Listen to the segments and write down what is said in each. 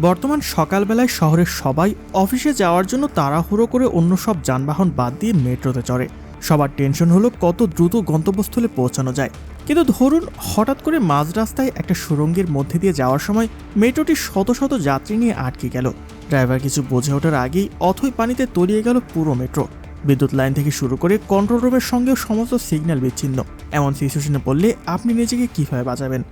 বর্তমান সকালবেলায় শহরের সবাই অফিসে যাওয়ার জন্য তাড়াহুড়ো করে অন্য সব যানবাহন বাদ দিয়ে মেট্রোতে চড়ে। সবার টেনশন হলো কত দ্রুত গন্তব্যস্থলে পৌঁছানো যায়। কিন্তু ধরুন হঠাৎ করে মাঝ রাস্তায় একটা সুড়ঙ্গের মধ্যে দিয়ে যাওয়ার সময় মেট্রোটি শত শত যাত্রী নিয়ে আটকে গেল। ড্রাইভার কিছু বুঝে ওঠার আগেই অথই পানিতে তলিয়ে গেল পুরো মেট্রো। বিদ্যুৎ লাইন থেকে শুরু করে কন্ট্রোল রুমের সঙ্গেও সমস্ত সিগন্যাল বিচ্ছিন্ন। এমন সিচুয়েশনে পড়লে আপনি নিজেকে কিভাবে বাঁচাবেন?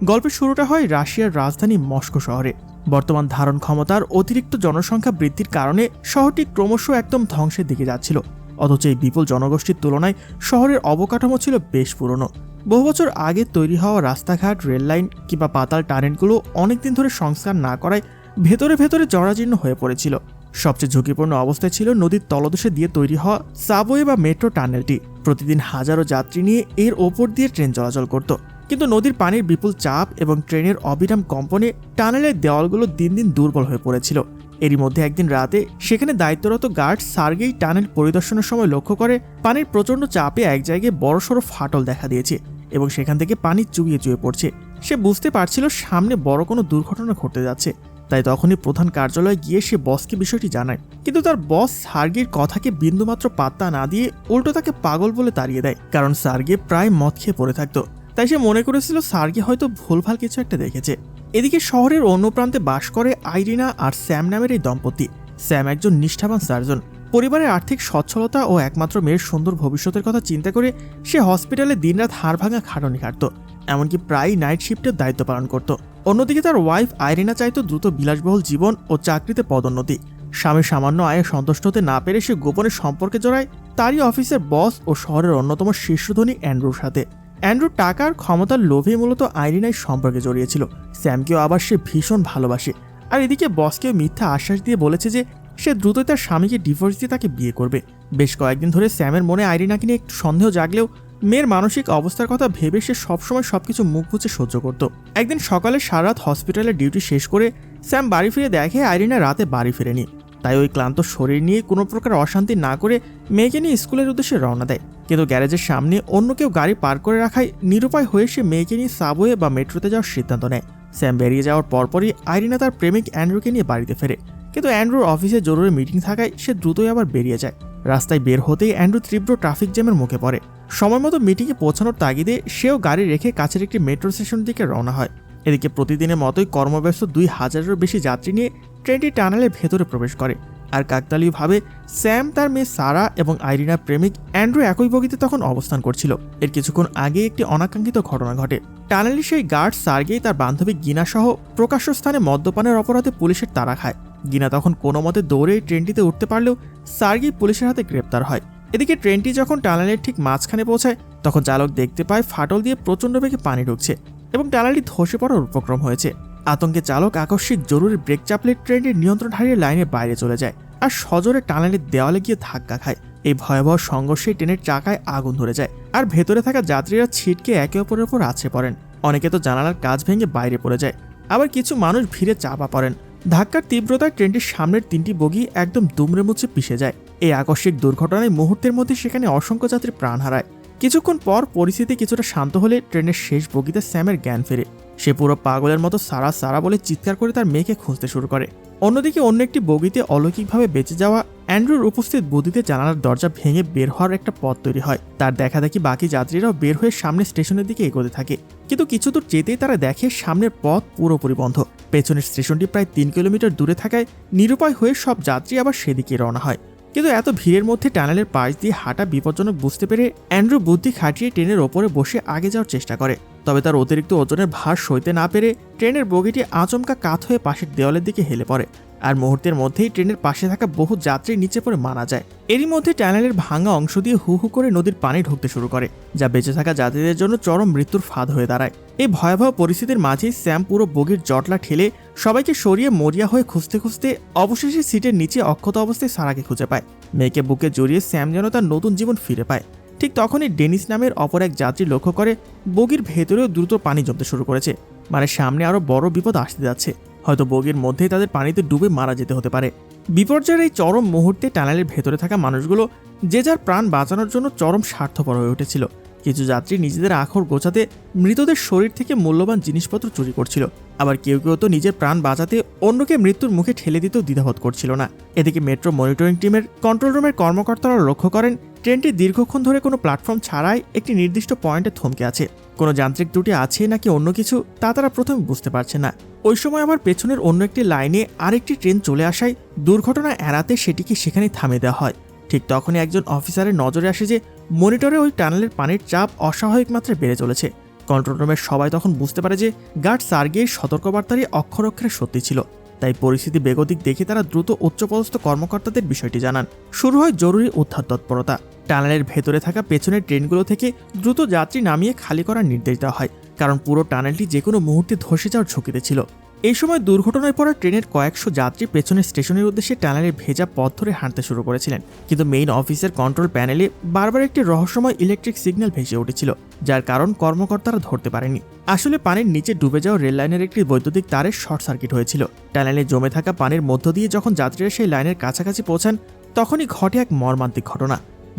গল্পের শুরুটা হয় রাশিয়ার রাজধানী মস্কো শহরে। বর্তমান ধারণ ক্ষমতার অতিরিক্ত জনসংখ্যা বৃদ্ধির কারণে শহরটি ক্রমশ একদম ধ্বংসের দিকে যাচ্ছিল। অথচ এই বিপুল জনগোষ্ঠীর তুলনায় শহরের অবকাঠামো ছিল বেশ পুরনো। বহু বছর আগে তৈরি হওয়া রাস্তাঘাট, রেললাইন কিংবা পাতাল টানেলগুলো অনেকদিন ধরে সংস্কার না করায় ভেতরে ভেতরে জরাজীর্ণ হয়ে পড়েছিল। সবচেয়ে ঝুঁকিপূর্ণ অবস্থায় ছিল নদীর তলদেশে দিয়ে তৈরি হওয়া সাবওয়ে বা মেট্রো টানেলটি। প্রতিদিন হাজারো যাত্রী নিয়ে এর ওপর দিয়ে ট্রেন চলাচল করত। কিন্তু নদীর পানির বিপুল চাপ এবং ট্রেনের অবিরাম কম্পনে টানেলের দেওয়ালগুলো দিন দিন দুর্বল হয়ে পড়েছিল। এরই মধ্যে একদিন রাতে সেখানে দায়িত্বরত গার্ড সার্গেই টানেল পরিদর্শনের সময় লক্ষ্য করে পানির প্রচণ্ড চাপে এক জায়গায় বড়সড় ফাটল দেখা দিয়েছে এবং সেখান থেকে পানি চুইয়ে চুইয়ে পড়ছে। সে বুঝতে পারছিল সামনে বড় কোনো দুর্ঘটনা ঘটতে যাচ্ছে। তাই তখনই প্রধান কার্যালয়ে গিয়ে সে বসকে বিষয়টি জানায়। কিন্তু তার বস সার্গের কথাকে বিন্দুমাত্র পাত্তা না দিয়ে উল্টো তাকে পাগল বলে তাড়িয়ে দেয়, কারণ সার্গে প্রায় মদ খেয়ে পড়ে থাকতো। তাই সে মনে করেছিল সার্গে হয়তো ভুলভাল কিছু একটা দেখেছে। এদিকে শহরের অন্য প্রান্তে বাস করে আইরিনা আর স্যাম নামের এই দম্পতি। স্যাম একজন নিষ্ঠাবান সার্জন। পরিবারের আর্থিক সচ্ছলতা ও একমাত্র মেয়ের সুন্দর ভবিষ্যতের কথা চিন্তা করে সে হসপিটালে দিনরাত হাড় ভাঙা খাটনি খাটত, এমনকি প্রায়ই নাইট শিফটের দায়িত্ব পালন করত। অন্যদিকে তার ওয়াইফ আইরিনা চাইতো দ্রুত বিলাসবহুল জীবন ও চাকরিতে পদোন্নতি। স্বামীর সামান্য আয়ে সন্তুষ্ট হতে না পেরে সে গোপনে সম্পর্কে জড়ায় তারই অফিসের বস ও শহরের অন্যতম শীর্ষধনী অ্যান্ড্রুর সাথে। অ্যান্ড্রু টাকার ক্ষমতার লোভে মূলত আইরিনার সম্পর্কে জড়িয়েছিল। স্যামকেও আবার সে ভীষণ ভালোবাসে। আর এদিকে বসকেও মিথ্যা আশ্বাস দিয়ে বলেছে যে সে দ্রুতই তার স্বামীকে ডিভোর্স দিয়ে তাকে বিয়ে করবে। বেশ কয়েকদিন ধরে স্যামের মনে আইরিনাকে নিয়ে একটু সন্দেহ জাগলেও মেয়ের মানসিক অবস্থার কথা ভেবে সে সবসময় সবকিছু মুখ বুজে সহ্য করত। একদিন সকালে সারা রাত হসপিটালের ডিউটি শেষ করে স্যাম বাড়ি ফিরে দেখে আইরিনা রাতে বাড়ি ফেরেনি। তাই ওই ক্লান্ত শরীর নিয়ে কোনো প্রকার অশান্তি না করে মেয়েকে নিয়ে স্কুলের উদ্দেশ্যে রওনা দেয়। কিন্তু গ্যারেজের সামনে অন্য কেউ গাড়ি পার্ক করে রাখায় নিরুপায় হয়ে সে মেয়েকে নিয়ে সাবওয়ে বা মেট্রোতে যাওয়ার সিদ্ধান্ত নেয়। স্যাম বেরিয়ে যাওয়ার পরপরই আইরিনা তার প্রেমিক অ্যান্ড্রুকে নিয়ে বাড়িতে ফেরে। কিন্তু অ্যান্ড্রুর অফিসে জরুরি মিটিং থাকায় সে দ্রুতই আবার বেরিয়ে যায়। রাস্তায় বের হতেই অ্যান্ড্রু তীব্র ট্রাফিক জ্যামের মুখে পড়ে। সময় মতো মিটিংয়ে পৌঁছানোর তাগিদে সেও গাড়ি রেখে কাছের একটি মেট্রো স্টেশনের দিকে রওনা হয়। এদিকে প্রতিদিনের মতোই কর্মব্যস্ত 2000-এরও বেশি যাত্রী নিয়ে ট্রেনটি টানেলের ভেতরে প্রবেশ করে। আর কাকতালীয়ভাবে স্যাম, তার মেয়ে সারা এবং আইরিনার প্রেমিক অ্যান্ড্রু একই বগিতে তখন অবস্থান করছিল। এর কিছুক্ষণ আগে একটি অনাকাঙ্ক্ষিত ঘটনা ঘটে। টানেলের সেই গার্ড সার্গেই তার বান্ধবী গিনা সহ প্রকাশ্য স্থানে মদ্যপানের অপরাধে পুলিশের তাড়া খায়। গিনা তখন কোনো মতে দৌড়ে ট্রেনটিতে উঠতে পারলেও সার্গেই পুলিশের হাতে গ্রেপ্তার হয়। এদিকে ট্রেনটি যখন টানেলের ঠিক মাঝখানে পৌঁছায় তখন চালক দেখতে পায় ফাটল দিয়ে প্রচণ্ড বেগে পানি ঢুকছে এবং টানেলটি ধসে পড়ার উপক্রম হয়েছে। আতঙ্কে চালক আকস্মিক জরুরি ব্রেক চাপলে ট্রেনটির নিয়ন্ত্রণ হারিয়ে লাইনের বাইরে চলে যায় আর সজোরে টানেলের দেওয়ালে গিয়ে ধাক্কা খায়। এই ভয়াবহ সংঘর্ষে ট্রেনের চাকায় আগুন ধরে যায় আর ভেতরে থাকা যাত্রীরা ছিটকে একে অপরের উপর আছড়ে পড়েন। অনেকে তো জানালার কাঁচ ভেঙে বাইরে পড়ে যায়, আবার কিছু মানুষ ভিড়ে চাপা পড়েন। ধাক্কার তীব্রতায় ট্রেনটির সামনের 3টি বগি একদম দুমড়ে মুচড়ে পিষে যায়। এই আকস্মিক দুর্ঘটনায় মুহূর্তের মধ্যে সেখানে অসংখ্য যাত্রী প্রাণ হারায়। কিছুক্ষণ পর পরিস্থিতি কিছুটা শান্ত হলে ট্রেনের শেষ বগিতে স্যামের জ্ঞান ফেরে। সে পুরো পাগলের মতো সারা সারা বলে চিৎকার করে তার মেয়েকে খুঁজতে শুরু করে। অন্যদিকে অন্য একটি বগিতে অলৌকিকভাবে বেঁচে যাওয়া অ্যান্ড্রুর উপস্থিত বুদ্ধিতে জানালার দরজা ভেঙে বের হওয়ার একটা পথ তৈরি হয়। তার দেখা দেখি বাকি যাত্রীরাও বের হয়ে সামনে স্টেশনের দিকে এগোতে থাকে। কিন্তু কিছু দূর যেতেই তারা দেখে সামনের পথ পুরোপুরি বন্ধ। পেছনের স্টেশনটি প্রায় 3 কিলোমিটার দূরে থাকায় নিরুপায় হয়ে সব যাত্রী আবার সেদিকে রওনা হয়। কিন্তু এত ভিড়ের মধ্যে টানেলের পাশ দিয়ে হাঁটা বিপজ্জনক বুঝতে পেরে অ্যান্ড্রু বুদ্ধি খাটিয়ে ট্রেনের ওপরে বসে আগে যাওয়ার চেষ্টা করে। তবে তার অতিরিক্ত ওজনের ভার সইতে না পেরে ট্রেনের বগিটি আচমকা কাত হয়ে পাশের দেওয়ালের দিকে হেলে পড়ে আর মুহূর্তের মধ্যেই ট্রেনের পাশে থাকা বহু যাত্রী নিচে পড়ে মারা যায়। এরই মধ্যে টানেলের ভাঙা অংশ দিয়ে হু হু করে নদীর পানি ঢুকতে শুরু করে, যা বেঁচে থাকা যাত্রীদের জন্য চরম মৃত্যুর ফাঁদ হয়ে দাঁড়ায়। এই ভয়াবহ পরিস্থিতির মাঝেই স্যাম পুরো বগির জটলা ঠেলে সবাইকে সরিয়ে মরিয়া হয়ে খুঁজতে খুঁজতে অবশেষে সিটের নিচে অক্ষত অবস্থায় সারাকে খুঁজে পায়। মেয়েকে বুকে জড়িয়ে স্যাম যেন তার নতুন জীবন ফিরে পায়। ঠিক তখনই ডেনিস নামের অপর এক যাত্রী লক্ষ্য করে বগির ভেতরেও দ্রুত পানি জমতে শুরু করেছে। মানে সামনে আরো বড় বিপদ আসতে যাচ্ছে, হয়তো বগির মধ্যেই তাদের পানিতে ডুবে মারা যেতে হতে পারে। বিপর্যয়ের এই চরম মুহূর্তে টানেলের ভেতরে থাকা মানুষগুলো যে যার প্রাণ বাঁচানোর জন্য চরম স্বার্থপর হয়ে উঠেছিল। কিছু যাত্রী নিজেদের আখর গোছাতে মৃতদের শরীর থেকে মূল্যবান জিনিসপত্র চুরি করছিল, আবার কেউ কেউ তো নিজের প্রাণ বাঁচাতে অন্যকে মৃত্যুর মুখে ঠেলে দিতেও দ্বিধাবোধ করছিল না। এদিকে মেট্রো মনিটরিং টিমের কন্ট্রোল রুমের কর্মকর্তারা লক্ষ্য করেন ট্রেনটি দীর্ঘক্ষণ ধরে কোনো প্ল্যাটফর্ম ছাড়াই একটি নির্দিষ্ট পয়েন্টে থমকে আছে। কোনো যান্ত্রিক ত্রুটি আছে নাকি অন্য কিছু তা তারা প্রথমে বুঝতে পারছে না। ওই সময় আবার পেছনের অন্য একটি লাইনে আরেকটি ট্রেন চলে আসায় দুর্ঘটনা এড়াতে সেটিকে সেখানেই থামিয়ে দেওয়া হয়। ঠিক তখনই একজন অফিসারের নজরে আসে যে মনিটরে ওই টানেলের পানির চাপ অস্বাভাবিক মাত্রায় বেড়ে চলেছে। কন্ট্রোল রুমের সবাই তখন বুঝতে পারে যে গার্ড সার্গের সতর্কবার্তারই অক্ষর অক্ষরে সত্যি ছিল। তাই পরিস্থিতি বেগতিক দেখে তারা দ্রুত উচ্চপদস্থ কর্মকর্তাদের বিষয়টি জানান। শুরু হয় জরুরি উদ্ধার তৎপরতা। টানেলের ভেতরে থাকা পেছনের ট্রেনগুলো থেকে দ্রুত যাত্রী নামিয়ে খালি করার নির্দেশ দেওয়া হয়, কারণ পুরো টানেলটি যে কোনো মুহূর্তে ধসে যাওয়ার ঝুঁকিতে ছিল। এই সময় দুর্ঘটনায় পড়া ট্রেনের কয়েকশো যাত্রী পেছনের স্টেশনের উদ্দেশ্যে টানেলের ভেজা পথ ধরে হাঁটতে শুরু করেছিলেন, কিন্তু মেইন অফিসের কন্ট্রোল প্যানেলে বারবার একটি রহস্যময় ইলেকট্রিক সিগন্যাল ভেসে উঠেছিল, যার কারণ কর্মকর্তারা ধরতে পারেনি। আসলে পানির নিচে ডুবে যাওয়া রেল লাইনের একটি বৈদ্যুতিক তারের শর্ট সার্কিট হয়েছিল। টানেলে জমে থাকা পানির মধ্য দিয়ে যখন যাত্রীরা সেই লাইনের কাছাকাছি পৌঁছান, তখনই ঘটে এক মর্মান্তিক ঘটনা।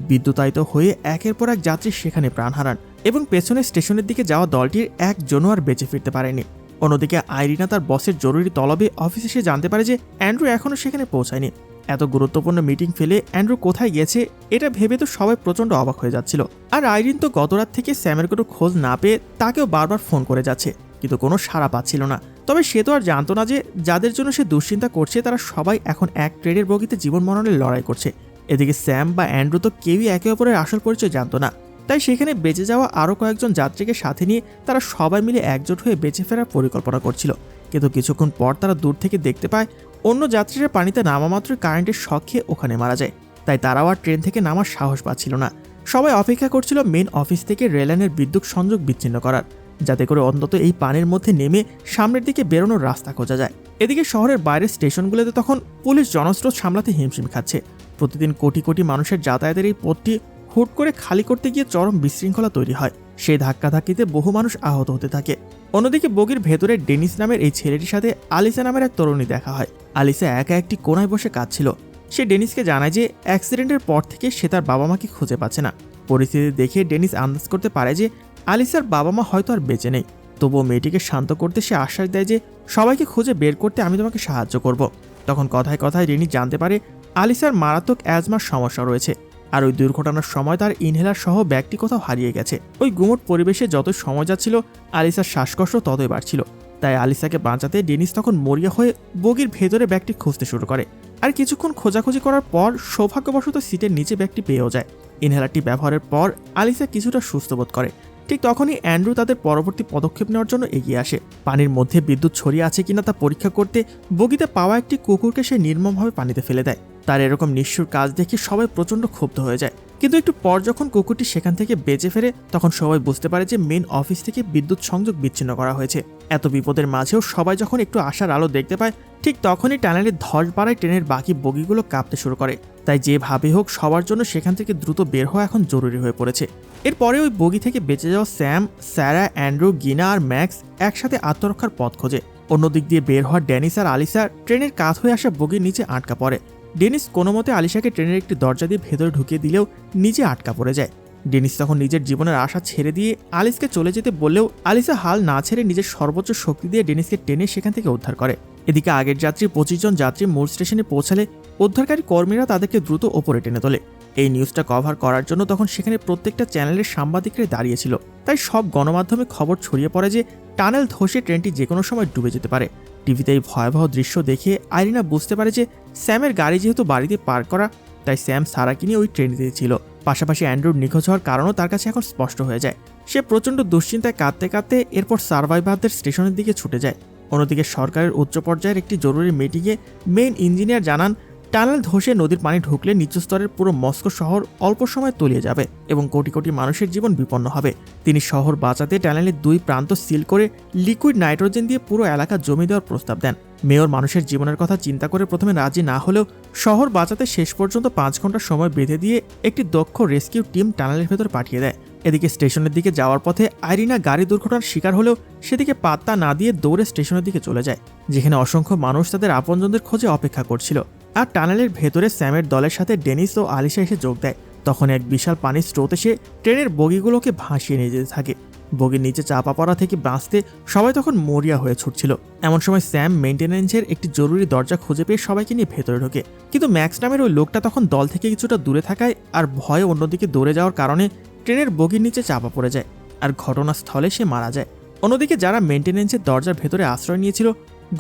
বিদ্যুতায়িত হয়ে একের পর এক যাত্রী সেখানে প্রাণ হারান এবং পেছনের স্টেশনের দিকে যাওয়া দলটির একজনও আর বেঁচে ফিরতে পারেনি। অন্যদিকে আইরিনা তার বসের জরুরি তলবে অফিসে এসে জানতে পারে যে অ্যান্ড্রু এখনও সেখানে পৌঁছায়নি। এত গুরুত্বপূর্ণ মিটিং ফেলে অ্যান্ড্রু কোথায় গিয়েছে এটা ভেবে তো সবাই প্রচণ্ড অবাক হয়ে যাচ্ছিল। আর আইরিন তো গতরাত থেকে স্যামের কোনো খোঁজ না পেয়ে তাকেও বারবার ফোন করে যাচ্ছে, কিন্তু কোনো সাড়া পাচ্ছিল না। তবে সে তো আর জানতো না যে যাদের জন্য সে দুশ্চিন্তা করছে তারা সবাই এখন এক ট্রেনের বগিতে জীবন মরণের লড়াই করছে। এদিকে স্যাম বা অ্যান্ড্রু তো কেউই একে অপরের আসল পরিচয় জানতো না। তাই সেখানে বেঁচে যাওয়া আরও কয়েকজন যাত্রীকে সাথে নিয়ে তারা সবাই মিলে একজোট হয়ে বেঁচে ফেরার পরিকল্পনা করছিল। কিন্তু কিছুক্ষণ পর তারা দূর থেকে দেখতে পায় অন্য যাত্রীরা পানিতে নামা মাত্রই কারেন্টের শক খেয়ে ওখানে মারা যায়। তাই তারাও আর ট্রেন থেকে নামার সাহস পাচ্ছিল না। সবাই অপেক্ষা করছিল মেন অফিস থেকে রেললাইনের বিদ্যুৎ সংযোগ বিচ্ছিন্ন করার, যাতে করে অন্তত এই পানির মধ্যে নেমে সামনের দিকে বেরোনোর রাস্তা খোঁজা যায়। এদিকে শহরের বাইরের স্টেশনগুলোতে তখন পুলিশ জনস্রোত সামলাতে হিমশিম খাচ্ছে। প্রতিদিন কোটি কোটি মানুষের যাতায়াতের এই পথটি হুট করে খালি করতে গিয়ে চরম বিশৃঙ্খলা তৈরি হয়। সেই ধাক্কাধাক্কিতে বহু মানুষ আহত হতে থাকে। অন্যদিকে বগির ভেতরে ডেনিস নামের এই ছেলেটির সাথে আলিসা নামের এক তরুণী দেখা হয়। আলিসা একা একটি কোনায় বসে কাঁদছিল। সে ডেনিসকে জানায় যে অ্যাক্সিডেন্টের পর থেকে সে তার বাবা মাকে খুঁজে পাচ্ছে না। পরিস্থিতি দেখে ডেনিস আন্দাজ করতে পারে যে আলিসার বাবা মা হয়তো আর বেঁচে নেই। তবুও মেয়েটিকে শান্ত করতে সে আশ্বাস দেয় যে সবাইকে খুঁজে বের করতে আমি তোমাকে সাহায্য করব। তখন কথায় কথায় ডেনিস জানতে পারে আলিসার মারাত্মক অ্যাজমার সমস্যা রয়েছে, আর ওই দুর্ঘটনার সময় তার ইনহেলার সহ ব্যাগটি কোথাও হারিয়ে গেছে। ওই গুমট পরিবেশে যত সময় যাচ্ছিল আলিসার শ্বাসকষ্ট ততই বাড়ছিল। তাই আলিসাকে বাঁচাতে ডেনিস তখন মরিয়া হয়ে বগির ভেতরে ব্যাগটি খুঁজতে শুরু করে। আর কিছুক্ষণ খোঁজাখুঁজি করার পর সৌভাগ্যবশত সিটের নিচে ব্যাগটি পেয়েও যায়। ইনহেলারটি ব্যবহারের পর আলিসা কিছুটা সুস্থ বোধ করে। ঠিক তখনই অ্যান্ড্রু তাদের পরবর্তী পদক্ষেপ নেওয়ার জন্য এগিয়ে আসে। পানির মধ্যে বিদ্যুৎ ছড়িয়ে আছে কিনা তা পরীক্ষা করতে বগিতে পাওয়া একটি কুকুরকে সে নির্মমভাবে পানিতে ফেলে দেয়। তার এরকম নিষ্ঠুর কাজ দেখে সবাই প্রচণ্ড ক্ষুব্ধ হয়ে যায়। কিন্তু একটু পর যখন কুকুরটি সেখান থেকে বেঁচে ফেরে তখন সবাই বুঝতে পারে যে মেন অফিস থেকে বিদ্যুৎ সংযোগ বিচ্ছিন্ন করা হয়েছে। এত বিপদের মাঝেও সবাই যখন একটু আশার আলো দেখতে পায় ঠিক তখনই টানেলের ধস বাড়ায় ট্রেনের বাকি বগিগুলো কাঁপতে শুরু করে। তাই যেভাবে হোক সবার জন্য সেখান থেকে দ্রুত বের হওয়া এখন জরুরি হয়ে পড়েছে। এরপরে ওই বগি থেকে বেঁচে যাওয়া স্যাম, স্যারা, অ্যান্ড্রু, গিনা আর ম্যাক্স একসাথে আত্মরক্ষার পথ খোঁজে। অন্যদিক দিয়ে বের হওয়া ডেনিস আর আলিসা ট্রেনের কাত হয়ে আসা বগির নিচে আটকা পড়ে। ডেনিস কোনো মতে আলিসাকে ট্রেনের একটি দরজা দিয়ে ভেতরে ঢুকিয়ে দিলেও নিজে আটকা পড়ে যায়। ডেনিস তখন নিজের জীবনের আশা ছেড়ে দিয়ে আলিসকে চলে যেতে বললেও আলিসা হাল না ছেড়ে নিজের সর্বোচ্চ শক্তি দিয়ে ডেনিসকে টেনে সেখান থেকে উদ্ধার করে। এদিকে আগের যাত্রী 25 জন যাত্রী মূল স্টেশনে পৌঁছালে উদ্ধারকারী কর্মীরা তাদেরকে দ্রুত ওপরে টেনে তোলে। এই নিউজটা কভার করার জন্য তখন সেখানে প্রত্যেকটা চ্যানেলের সাংবাদিকরা দাঁড়িয়েছিল। তাই সব গণমাধ্যমে খবর ছড়িয়ে পড়ে যে টানেল ধসে ট্রেনটি যে কোনো সময় ডুবে যেতে পারে। টিভিতে এই ভয়াবহ দৃশ্য দেখে আইরিনা বুঝতে পারে যে স্যামের গাড়ি যেহেতু বাড়িতে পার্ক করা, তাই স্যাম সারাকে নিয়ে ওই ট্রেনটিতে ছিল। পাশাপাশি অ্যান্ড্রুর নিখোঁজ হওয়ার কারণও তার কাছে এখন স্পষ্ট হয়ে যায়। সে প্রচণ্ড দুশ্চিন্তায় কাঁদতে কাঁদতে এরপর সার্ভাইভারদের স্টেশনের দিকে ছুটে যায়। অন্যদিকে সরকারের উচ্চ পর্যায়ের একটি জরুরি মিটিংয়ে মেইন ইঞ্জিনিয়ার জানান টানেল ধসে নদীর পানি ঢুকলে নিচু স্তরের পুরো মস্কো শহর অল্প সময় তলিয়ে যাবে এবং কোটি কোটি মানুষের জীবন বিপন্ন হবে। তিনি শহর বাঁচাতে টানেলের 2 প্রান্ত সিল করে লিকুইড নাইট্রোজেন দিয়ে পুরো এলাকা জমি দেওয়ার প্রস্তাব দেন। মেয়র মানুষের জীবনের কথা চিন্তা করে প্রথমে রাজি না হলেও শহর বাঁচাতে শেষ পর্যন্ত 5 ঘন্টা সময় বেঁধে দিয়ে একটি দক্ষ রেস্কিউ টিম টানেলের ভেতর পাঠিয়ে দেয়। এদিকে স্টেশনের দিকে যাওয়ার পথে আইরিনা গাড়ি দুর্ঘটনার শিকার হলেও সেদিকে পাত্তা না দিয়ে দৌড়ে স্টেশনের দিকে চলে যায়, যেখানে অসংখ্য মানুষ তাদের আপনজনদের খোঁজে অপেক্ষা করছিল। আর টানেলের ভেতরে স্যামের দলের সাথে ডেনিস ও আলিসা এসে যোগ দেয়। তখন এক বিশাল পানির স্রোত এসে ট্রেনের বগিগুলোকে ভাসিয়ে নিয়ে যেতে থাকে। বগির নিচে চাপা পড়া থেকে বাঁচতে সবাই তখন মরিয়া হয়ে ছুটছিল। এমন সময় স্যাম মেইনটেনেন্সের একটি জরুরি দরজা খুঁজে পেয়ে সবাইকে নিয়ে ভেতরে ঢোকে, কিন্তু ম্যাক্স নামের ওই লোকটা তখন দল থেকে কিছুটা দূরে থাকায় আর ভয়ে অন্যদিকে দৌড়ে যাওয়ার কারণে ট্রেনের বগির নিচে চাপা পড়ে যায় আর ঘটনাস্থলে সে মারা যায়। অন্যদিকে যারা মেইনটেনেন্সের দরজার ভেতরে আশ্রয় নিয়েছিল,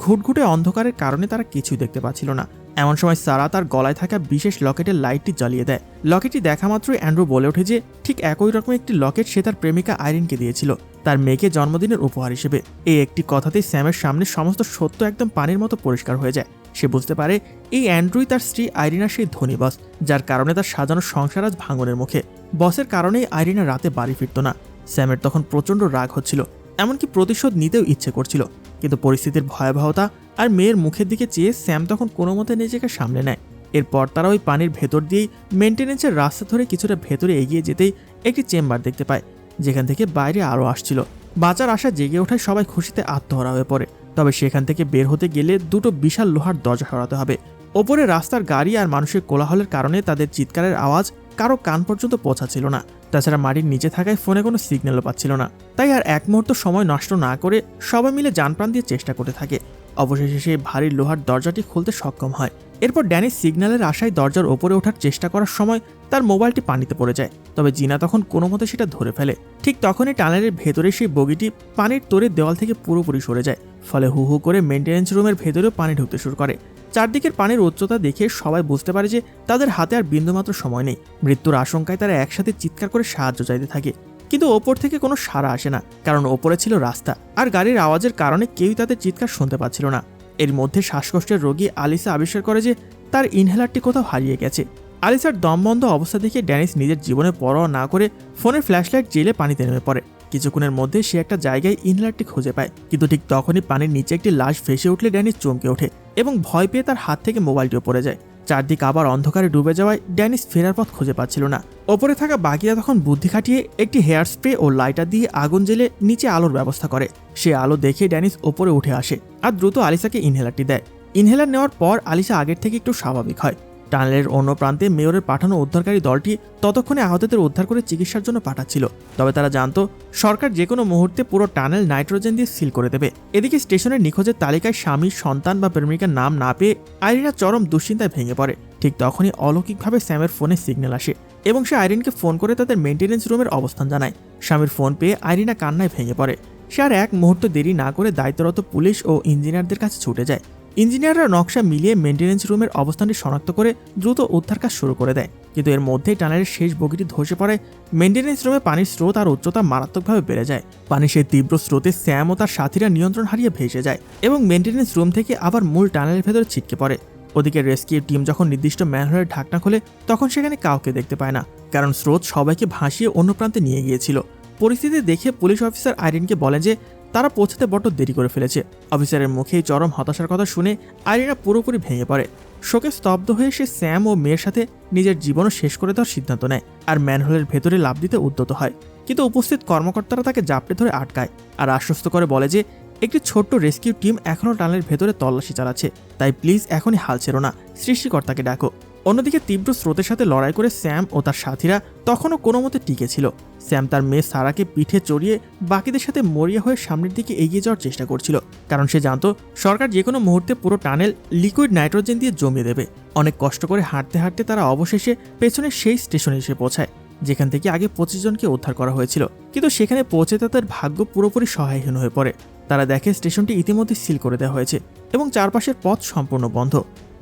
ঘুটঘুটে অন্ধকারের কারণে তারা কিছুই দেখতে পাচ্ছিল না। এমন সময় সারা তার গলায় থাকা বিশেষ লকেটের লাইটটি জ্বালিয়ে দেয়। লকেটটি দেখা মাত্রই অ্যান্ড্রু বলে ওঠে যে ঠিক একই রকম একটি লকেট সে তার প্রেমিকা আইরিনকে দিয়েছিল তার মেয়েকে জন্মদিনের উপহার হিসেবে। এই একটি কথাতেই স্যামের সামনে সমস্ত সত্য একদম পানির মতো পরিষ্কার হয়ে যায়। সে বুঝতে পারে এই অ্যান্ড্রুই তার স্ত্রী আইরিনার সেই ধনী বস, যার কারণে তার সাজানো সংসার আজ ভাঙনের মুখে। বসের কারণেই আইরিনা রাতে বাড়ি ফিরত না। স্যামের তখন প্রচণ্ড রাগ হচ্ছিল, এমনকি প্রতিশোধ নিতেও ইচ্ছে করছিল, কিন্তু পরিস্থিতির ভয়াবহতা আর মেয়ের মুখের দিকে চেয়ে স্যাম তখন কোনো মতে নিজেকে সামলে নেয়। এরপর তারা ওই পানির ভেতর দিয়েই মেইনটেনেন্সের রাস্তা ধরে কিছুটা ভেতরে এগিয়ে যেতেই একটি চেম্বার দেখতে পায়, যেখান থেকে বাইরে আরও আসছিল। বাঁচার আশা জেগে ওঠায় সবাই খুশিতে আত্মহারা হয়ে পড়ে। তবে সেখান থেকে বের হতে গেলে দুটো বিশাল লোহার দরজা সরাতে হবে। ওপরে রাস্তার গাড়ি আর মানুষের কোলাহলের কারণে তাদের চিৎকারের আওয়াজ কারো কান পর্যন্ত পৌঁছাচ্ছিল না। তাছাড়া মাটির নিচে থাকায় ফোনে কোনো সিগন্যালও পাচ্ছিল না। তাই আর এক মুহূর্ত সময় নষ্ট না করে সবাই মিলে জানপ্রাণ দিয়ে চেষ্টা করতে থাকে। অবশেষে সেই ভারী লোহার দরজাটি খুলতে সক্ষম হয়। এরপর ড্যানি সিগন্যালের আশায় দরজার ওপরে ওঠার চেষ্টা করার সময় তার মোবাইলটি পানিতে পড়ে যায়। তবে জিনা তখন কোনো মতে সেটা ধরে ফেলে। ঠিক তখনই টানেলের ভেতরে সেই বগিটি পানির তোরে দেওয়াল থেকে পুরোপুরি সরে যায়, ফলে হু হু করে মেইনটেনেন্স রুমের ভেতরেও পানি ঢুকতে শুরু করে। চারদিকের পানির উচ্চতা দেখে সবাই বুঝতে পারে যে তাদের হাতে আর বিন্দুমাত্র সময় নেই। মৃত্যুর আশঙ্কায় তারা একসাথে চিৎকার করে সাহায্য চাইতে থাকে, কিন্তু ওপর থেকে কোনো সাড়া আসে না, কারণ ওপরে ছিল রাস্তা আর গাড়ির আওয়াজের কারণে কেউই তাদের চিৎকার শুনতে পাচ্ছিল না। এর মধ্যে শ্বাসকষ্টের রোগী আলিসা আবিষ্কার করে যে তার ইনহেলারটি কোথাও হারিয়ে গেছে। আলিসার দমবন্ধ অবস্থা দেখে ড্যানিস নিজের জীবনে পরোয়া না করে ফোনের ফ্ল্যাশলাইট জেলে পানিতে নেমে পড়ে। কিছুক্ষণের মধ্যে সে একটা জায়গায় ইনহেলারটি খুঁজে পায়, কিন্তু ঠিক তখনই পানির নিচে একটি লাশ ভেসে উঠলে ড্যানিস চমকে ওঠে এবং ভয় পেয়ে তার হাত থেকে মোবাইলটিও পড়ে যায়। চারদিক আবার অন্ধকারে ডুবে যাওয়ায় ড্যানিস ফেরার পথ খুঁজে পাচ্ছিল না। ওপরে থাকা বাকিরা তখন বুদ্ধি খাটিয়ে একটি হেয়ার স্প্রে ও লাইটার দিয়ে আগুন জ্বেলে নিচে আলোর ব্যবস্থা করে। সে আলো দেখে ড্যানিস ওপরে উঠে আসে আর দ্রুত আলিসাকে ইনহেলারটি দেয়। ইনহেলার নেওয়ার পর আলিসা আগের থেকে একটু স্বাভাবিক হয়। টানেলের অন্য প্রান্তে মেয়রের পাঠানো উদ্ধারকারী দলটি ততক্ষণে আহতদের উদ্ধার করে চিকিৎসার জন্য পাঠাচ্ছিল। তবে তারা জানত সরকার যে কোনো মুহূর্তে পুরো টানেল নাইট্রোজেন দিয়ে সিল করে দেবে। এদিকে স্টেশনের নিখোঁজের তালিকায় স্বামী, সন্তান বা প্রেমিকার নাম না পেয়ে আইরিনা চরম দুশ্চিন্তায় ভেঙে পড়ে। ঠিক তখনই অলৌকিকভাবে স্যামের ফোনে সিগন্যাল আসে এবং সে আইরিনকে ফোন করে তাদের মেইনটেনেন্স রুমের অবস্থান জানায়। স্বামীর ফোন পেয়ে আইরিনা কান্নায় ভেঙে পড়ে। সে আর এক মুহূর্ত দেরি না করে দায়িত্বরত পুলিশ ও ইঞ্জিনিয়ারদের কাছে ছুটে যায়। ইঞ্জিনিয়াররা নকশা মিলিয়ে মেইনটেনেন্স রুমের অবস্থানটি শনাক্ত করে দ্রুত উদ্ধার কাজ শুরু করে দেয়, কিন্তু এর মধ্যেই টানেলের শেষ বগিটি ধসে পড়ে। মেইনটেনেন্স রুমে পানির স্রোত আর উচ্চতা মারাত্মকভাবে বেড়ে যায়। পানির সেই তীব্র স্রোতে স্যাম ও তার সাথীরা নিয়ন্ত্রণ হারিয়ে ভেসে যায় এবং মেইনটেনেন্স রুম থেকে আবার মূল টানেলের ভেতরে ছিটকে পড়ে। ওদিকে রেস্কিউ টিম যখন নির্দিষ্ট ম্যানহোলের ঢাকনা খোলে তখন সেখানে কাউকে দেখতে পায় না, কারণ স্রোত সবাইকে ভাসিয়ে অন্য প্রান্তে নিয়ে গিয়েছিল। পরিস্থিতি দেখে পুলিশ অফিসার আইরিনকে বলেন যে তারা পৌঁছাতে বড্ড দেরি করে ফেলেছে। অফিসারের মুখেই চরম হতাশার কথা শুনে আইরিনা পুরোপুরি ভেঙে পড়ে। শোকে স্তব্ধ হয়ে সে স্যাম ও মেয়ের সাথে নিজের জীবনও শেষ করে দেওয়ার সিদ্ধান্ত নেয় আর ম্যানহোলের ভেতরে লাফ দিতে উদ্যত হয়। কিন্তু উপস্থিত কর্মকর্তারা তাকে জাপটে ধরে আটকায় আর আশ্বস্ত করে বলে যে একটি ছোট্ট রেস্কিউ টিম এখনও টানেলের ভেতরে তল্লাশি চালাচ্ছে, তাই প্লিজ এখনই হাল ছেড়ো না, সৃষ্টিকর্তাকে ডাকো। অন্যদিকে তীব্র স্রোতের সাথে লড়াই করে স্যাম ও তার সাথীরা তখনও কোনো মতে টিকে ছিল। স্যাম তার মেয়ে সারাকে পিঠে চড়িয়ে বাকিদের সাথে মরিয়া হয়ে সামনের দিকে এগিয়ে যাওয়ার চেষ্টা করছিল, কারণ সে জানত সরকার যে কোনো মুহূর্তে পুরো টানেল লিকুইড নাইট্রোজেন দিয়ে জমিয়ে দেবে। অনেক কষ্ট করে হাঁটতে হাঁটতে তারা অবশেষে পেছনের সেই স্টেশনে এসে পৌঁছায় যেখান থেকে আগে 25 জনকে উদ্ধার করা হয়েছিল, কিন্তু সেখানে পৌঁছে তাদের ভাগ্য পুরোপুরি সহায়হীন হয়ে পড়ে। তারা দেখে স্টেশনটি ইতিমধ্যে সিল করে দেওয়া হয়েছে এবং চারপাশের পথ সম্পূর্ণ বন্ধ।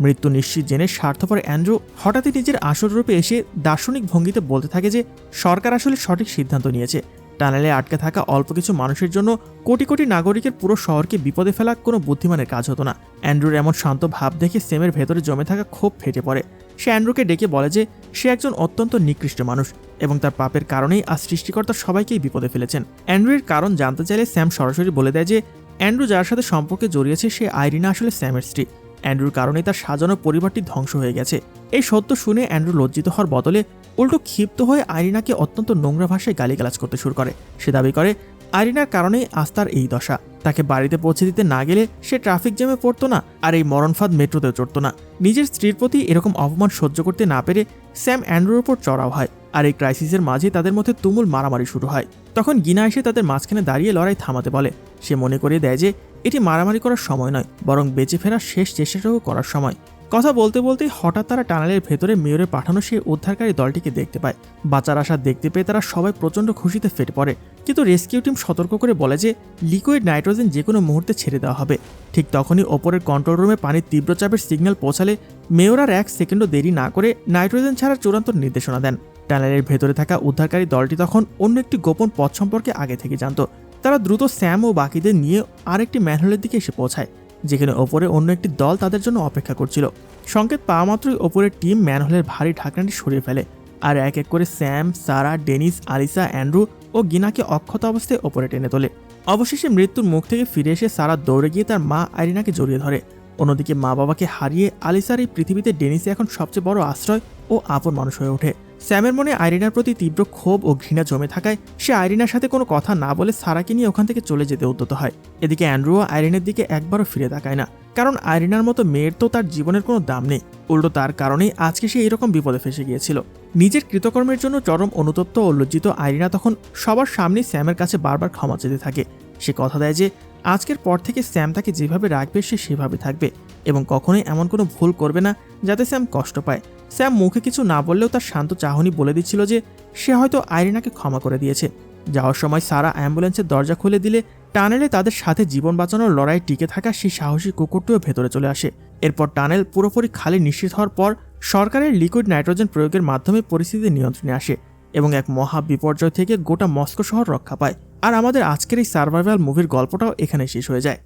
মৃত্যু নিশ্চিত জেনে স্বার্থপর অ্যান্ড্রু হঠাৎই নিজের আসল রূপে এসে দার্শনিক ভঙ্গিতে বলতে থাকে যে সরকার আসলে সঠিক সিদ্ধান্ত নিয়েছে। টানেলে আটকে থাকা অল্প কিছু মানুষের জন্য কোটি কোটি নাগরিকের পুরো শহরকে বিপদে ফেলা কোনো বুদ্ধিমানের কাজ হতো না। অ্যান্ড্রুর এমন শান্ত ভাব দেখে সেমের ভেতরে জমে থাকা ক্ষোভ ফেটে পড়ে। সে অ্যান্ড্রুকে ডেকে বলে যে সে একজন অত্যন্ত নিকৃষ্ট মানুষ এবং তার পাপের কারণেই আজ সৃষ্টিকর্তা সবাইকেই বিপদে ফেলেছেন। অ্যান্ড্রুর কারণ জানতে চাইলে স্যাম সরাসরি বলে দেয় যে অ্যান্ড্রু যার সাথে সম্পর্কে জড়িয়েছে সে আইরিনা আসলে স্যামের স্ত্রী। অ্যান্ড্রুর কারণেই তার সাজানো পরিবারটি ধ্বংস হয়ে গেছে। এই সত্য শুনে অ্যান্ড্রু লজ্জিত হওয়ার বদলে উল্টো ক্ষিপ্ত হয়ে আইরিনাকে অত্যন্ত নোংরা ভাষায় গালিগালাজ করতে শুরু করে। সে দাবি করে আইরিনার কারণেই আজ তার এই দশা। তাকে বাড়িতে পৌঁছে দিতে না গেলে সে ট্রাফিক জ্যামে পড়তো না, আর এই মরণফাঁদ মেট্রোতেও চড়তো না। নিজের স্ত্রীর প্রতি এরকম অপমান সহ্য করতে না পেরে স্যাম অ্যান্ড্রুর ওপর চড়াও হয়, আর এই ক্রাইসিসের মাঝে তাদের মধ্যে তুমুল মারামারি শুরু হয়। তখন গিনা এসে তাদের মাঝখানে দাঁড়িয়ে লড়াই থামাতে বলে। সে মনে করিয়ে দেয় যে এটি মারামারি করার সময় নয়, বরং বেঁচে ফেরার শেষ চেষ্টাটুকু করার সময়। কথা বলতে বলতেই হঠাৎ তারা টানেলের ভেতরে মেয়রের পাঠানো সেই উদ্ধারকারী দলটিকে দেখতে পায়। বাঁচার আশা দেখতে পেয়ে তারা সবাই প্রচণ্ড খুশিতে ফেটে পড়ে, কিন্তু রেস্কিউ টিম সতর্ক করে বলে যে লিকুইড নাইট্রোজেন যে কোনো মুহূর্তে ছেড়ে দেওয়া হবে। ঠিক তখনই ওপরের কন্ট্রোল রুমে পানির তীব্র চাপের সিগন্যাল পৌঁছালে মেয়র আর 1 সেকেন্ডও দেরি না করে নাইট্রোজেন ছাড়ার চূড়ান্ত নির্দেশনা দেন। টানেলের ভেতরে থাকা উদ্ধারকারী দলটি তখন অন্য একটি গোপন পথ সম্পর্কে আগে থেকে জানত। তারা দ্রুত স্যাম ও বাকিদের নিয়ে আরেকটি ম্যানহোলের দিকে এসে পৌঁছায়, যেখানে ওপরে অন্য একটি দল তাদের জন্য অপেক্ষা করছিল। সংকেত পাওয়া মাত্রই ওপরের টিম ম্যানহোলের ভারী ঢাকনাটি সরিয়ে ফেলে, আর এক এক করে স্যাম, সারা, ডেনিস, আলিসা, অ্যান্ড্রু ও গিনাকে অক্ষত অবস্থায় ওপরে টেনে তোলে। অবশেষে মৃত্যুর মুখ থেকে ফিরে এসে সারা দৌড়ে গিয়ে তার মা আইরিনাকে জড়িয়ে ধরে। অন্যদিকে মা বাবাকে হারিয়ে আলিসার এই পৃথিবীতে ডেনিসে এখন সবচেয়ে বড় আশ্রয় ও আপন মানুষ হয়ে ওঠে। স্যামের মনে আইরিনার প্রতি তীব্র ক্ষোভ ও ঘৃণা জমে থাকায় সে আইরিনার সাথে কোনো কথা না বলে সারাকে নিয়ে ওখান থেকে চলে যেতে উদ্যত হয়। এদিকে অ্যান্ড্রুও আইরিনের দিকে একবারও ফিরে তাকায় না, কারণ আইরিনার মতো মেয়ের তো তার জীবনের কোনো দাম নেই। উল্টো তার কারণেই আজকে সে এরকম বিপদে ফেসে গিয়েছিল। নিজের কৃতকর্মের জন্য চরম অনুতপ্ত ও লজ্জিত আইরিনা তখন সবার সামনে স্যামের কাছে বারবার ক্ষমা চেতে থাকে। সে কথা দেয় যে আজকের পর থেকে স্যাম তাকে যেভাবে রাখবে সে সেভাবে থাকবে, এবং কখনোই এমন কোনো ভুল করবে না যাতে স্যাম কষ্ট পায়। স্যাম মুখে কিছু না বললেও তার শান্ত চাহনি বলে দিচ্ছিল যে সে হয়তো আইরিনাকে ক্ষমা করে দিয়েছে। যাওয়ার সময় সারা অ্যাম্বুলেন্সের দরজা খুলে দিলে টানেলে তাদের সাথে জীবন বাঁচানোর লড়াই টিকে থাকা সেই সাহসী কুকুরটিও ভেতরে চলে আসে। এরপর টানেল পুরোপুরি খালি নিশ্চিত হওয়ার পর সরকারের লিকুইড নাইট্রোজেন প্রয়োগের মাধ্যমে পরিস্থিতি নিয়ন্ত্রণে আসে এবং এক মহা বিপর্যয় থেকে গোটা মস্কো শহর রক্ষা পায়। আর আমাদের আজকের এই সার্ভাইভাল মুভির গল্পটাও এখানে শেষ হয়ে যায়।